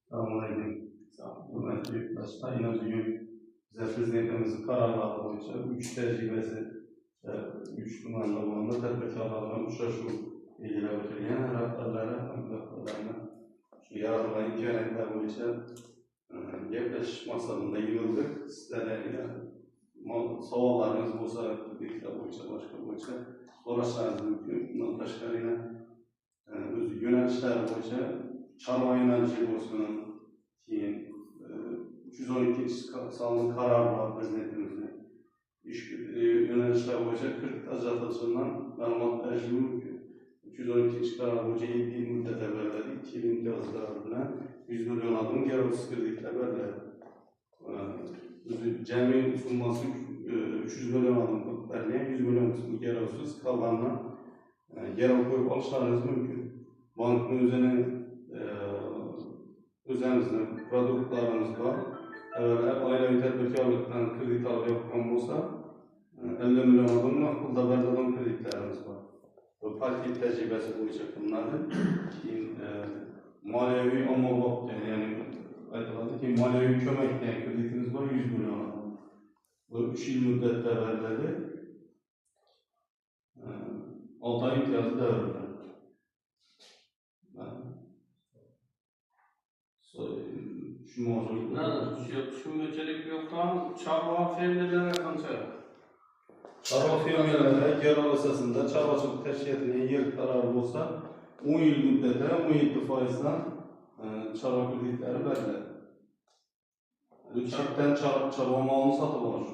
Selamünaleyküm. Hürmetli yurttaşlar, yine bugün bize Prezidentimizin kararları boyunca 3 tecrübesi, 3 numaralı bulunma tədbirkarlarla uçuşu ilgili ötürüyen rəhbərlərə, müdafələrlə şu yaradılan imkaniyetler boyunca gerçekleşmiş masalında yığıldık. Sizlere savallarınız olsa, bilgiler boyunca, başka boyunca sorarsanız mümkün. Bundan başka yine öz yönelişler boyunca çarmıha yönelişi olsun, 312 sallı karar var Prezidentimizin. Yönelişler boyunca 40 azaltılsından məlumat verişi mümkün. 312 karar boyunca 7 il müddete verildi. 2 yıl imtiyazlarına 100 milyon adım gerovsiz kreditler verildi. Cəmi sunması 300 milyon adım verildi. 100 milyon kısmı gerovsiz kalanına gerov koyup alışlarınız mümkün. Bankın üzerine özəmizdə produktlarımız var. Ailəvi tədbirkarlıqdan kredit alıb yapılan olsa 50 milyon adımla pulda verdiğim kreditlerimiz var. Bu paket təcrübəsi boyunca bunlardır. Maliyevi amorlaq yani aytıladı ki maliyevi kömək yani kreditimiz var 100 milyon adım. Bu 3 yıl müddətdə verildi. 6 ay imtiyazı da verildi. Şu mülçelik yoktan çarmıha fermelere kança? Çarmıha fermelere geral esasında çarmıhçılık teşkilatının yer kararı olsa 10 yıl müddete 17%'dan çarmıha kreditleri verildi. Çiftten çarmıha malını satıp alır.